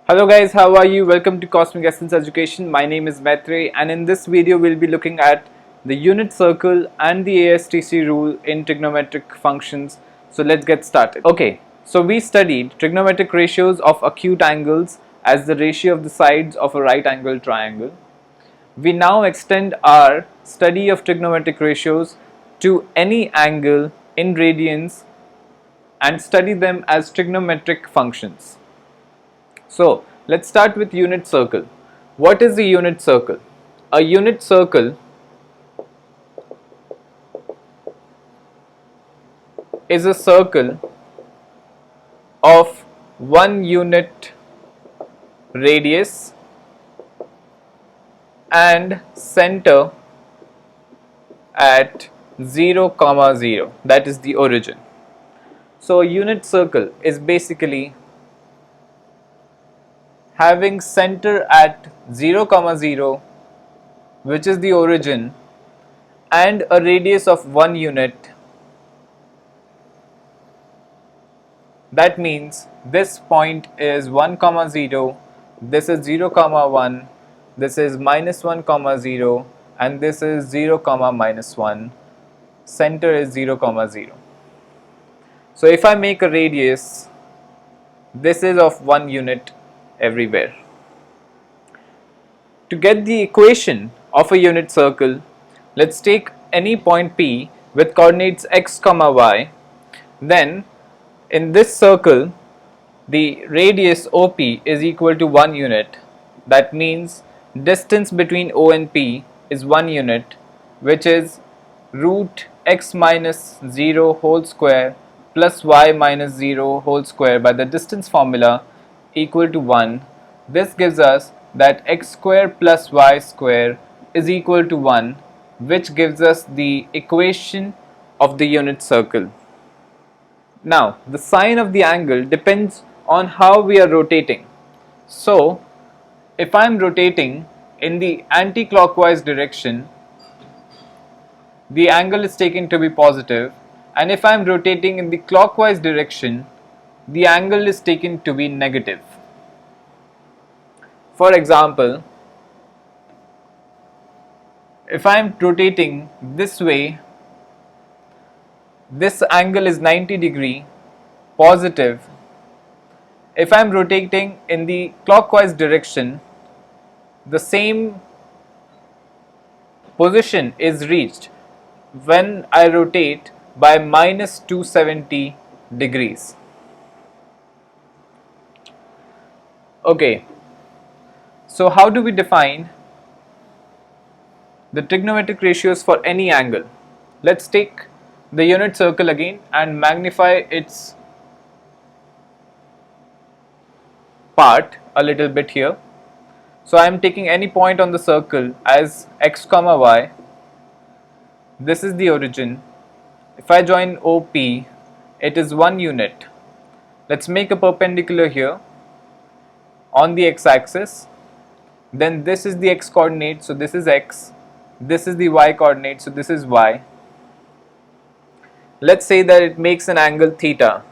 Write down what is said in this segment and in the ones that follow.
Hello guys, how are you? Welcome to Cosmic Essence Education. My name is Maitray and in this video we'll be looking at the unit circle and the ASTC rule in trigonometric functions. So let's get started. Okay, so we studied trigonometric ratios of acute angles as the ratio of the sides of a right angled triangle. We now extend our study of trigonometric ratios to any angle in radians and study them as trigonometric functions. So let's start with unit circle. What is a unit circle? A unit circle is a circle of 1 unit radius and center at 0, 0, that is the origin. So a unit circle is basically having center at 0, 0, which is the origin, and a radius of 1 unit. That means this point is 1, 0, this is 0, 1, this is -1, 0, and this is 0, -1. Center is 0, 0. So if I make a radius, this is of 1 unit everywhere. To get the equation of a unit circle, let's take any point P with coordinates x, y. Then in this circle, the radius OP is equal to 1 unit. That means distance between O and P is 1 unit, which is root x minus 0 whole square plus y minus 0 whole square by the distance formula equal to 1. This gives us that x square plus y square is equal to 1, which gives us the equation of the unit circle. Now, the sign of the angle depends on how we are rotating. So, if I am rotating in the anti-clockwise direction, the angle is taken to be positive, and if I am rotating in the clockwise direction, the angle is taken to be negative. For example, if I am rotating this way, this angle is 90° positive. If I am rotating in the clockwise direction, the same position is reached when I rotate by -270 degrees. Okay, so how do we define the trigonometric ratios for any angle? Let's take the unit circle again and magnify its part a little bit here. So I am taking any point on the circle as x, y. This is the origin. If I join OP, it is 1 unit. Let's make a perpendicular here on the x-axis. Then this is the x coordinate, so this is x. This is the y coordinate, so this is y. Let's say that it makes an angle theta.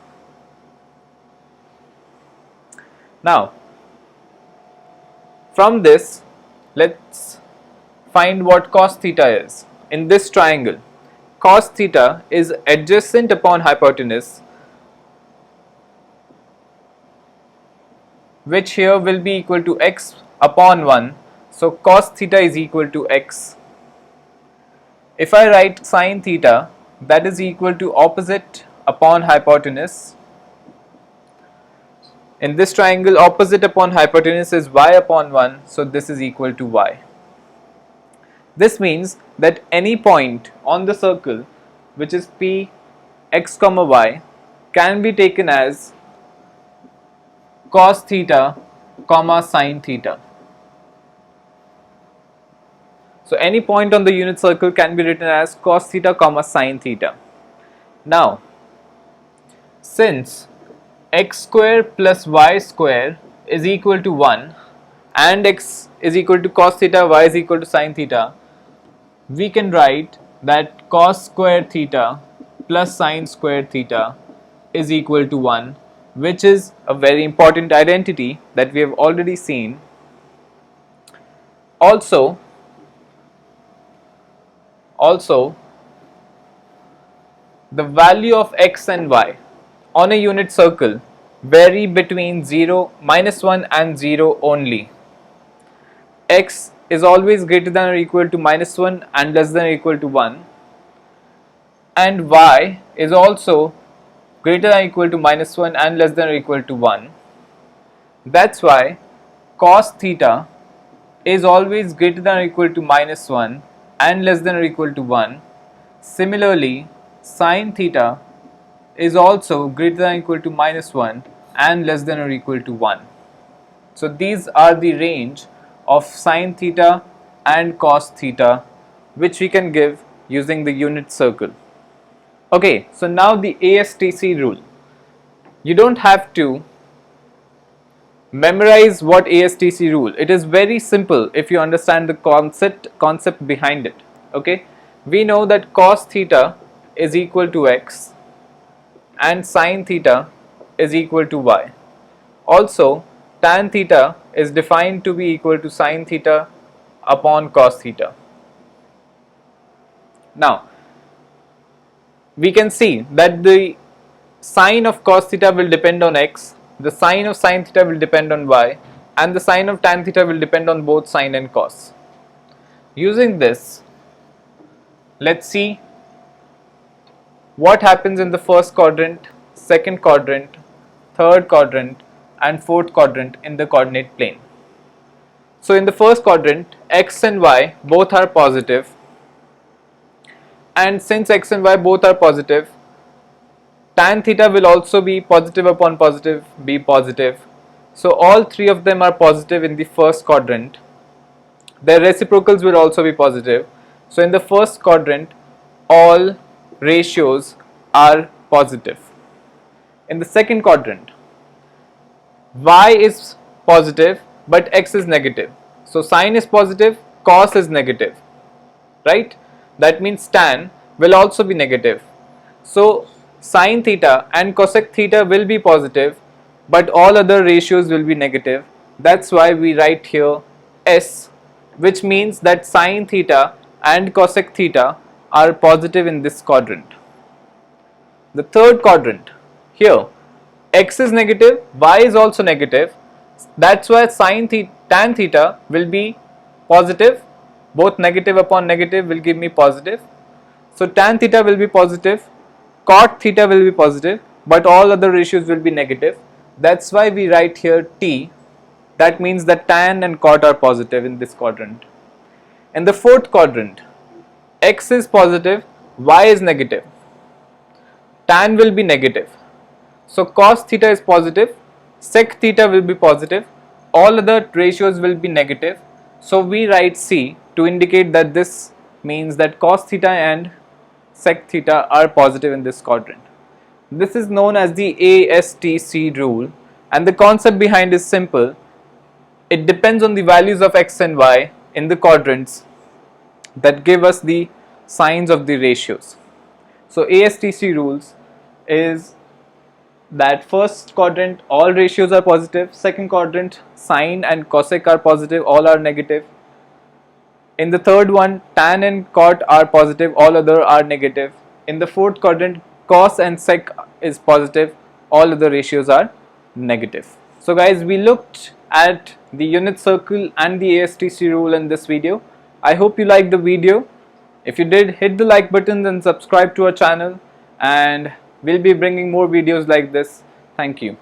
Now, from this, let's find what cos theta is. In this triangle, cos theta is adjacent upon hypotenuse, which here will be equal to x upon 1. So cos theta is equal to x. If I write sin theta, that is equal to opposite upon hypotenuse. In this triangle, opposite upon hypotenuse is y upon 1, so this is equal to y. This means that any point on the circle, which is P x, y, can be taken as cos theta, sin theta. So any point on the unit circle can be written as cos theta, sin theta. Now, since x square plus y square is equal to 1 and x is equal to cos theta, y is equal to sin theta, we can write that cos square theta plus sin square theta is equal to 1, which is a very important identity that we have already seen. Also, the value of x and y on a unit circle vary between 0, -1 and 0 only. X is always greater than or equal to -1 and less than or equal to 1, and y is also greater than or equal to -1 and less than or equal to 1. That's why cos theta is always greater than or equal to -1 and less than or equal to 1. Similarly, sin theta is also greater than or equal to -1 and less than or equal to 1. So these are the range of sin theta and cos theta which we can give using the unit circle. Okay, so now the ASTC rule. You don't have to memorize what ASTC rule. It is very simple if you understand the concept behind it. Okay, we know that cos theta is equal to x and sin theta is equal to y. Also, tan theta is defined to be equal to sin theta upon cos theta. Now, we can see that the sine of cos theta will depend on x, the sine of sin theta will depend on y, and the sine of tan theta will depend on both sine and cos. Using this, let's see what happens in the first quadrant, second quadrant, third quadrant, and fourth quadrant in the coordinate plane. So in the first quadrant, x and y both are positive, and since x and y both are positive, tan theta will also be positive upon positive, be positive. So all three of them are positive in the first quadrant. Their reciprocals will also be positive. So in the first quadrant, all ratios are positive. In the second quadrant, y is positive but x is negative. So sine is positive, cos is negative, right? That means tan will also be negative. So sin theta and cosec theta will be positive, but all other ratios will be negative. That's why we write here S, which means that sin theta and cosec theta are positive in this quadrant. The third quadrant, here x is negative, y is also negative. That's why tan theta will be positive. Both negative upon negative will give me positive. So tan theta will be positive, cot theta will be positive, but all other ratios will be negative. That's why we write here T. That means that tan and cot are positive in this quadrant. In the fourth quadrant, x is positive, y is negative, tan will be negative. So cos theta is positive, sec theta will be positive, all other ratios will be negative. So we write C to indicate that this means that cos theta and sec theta are positive in this quadrant. This is known as the ASTC rule, and the concept behind is simple. It depends on the values of x and y in the quadrants that give us the signs of the ratios. So ASTC rules is that first quadrant all ratios are positive, second quadrant sine and cosec are positive, all are negative. In the third one, tan and cot are positive, all other are negative. In the fourth quadrant, cos and sec is positive, all other ratios are negative. So guys, we looked at the unit circle and the ASTC rule in this video. I hope you liked the video. If you did, hit the like button and subscribe to our channel, and we'll be bringing more videos like this. Thank you.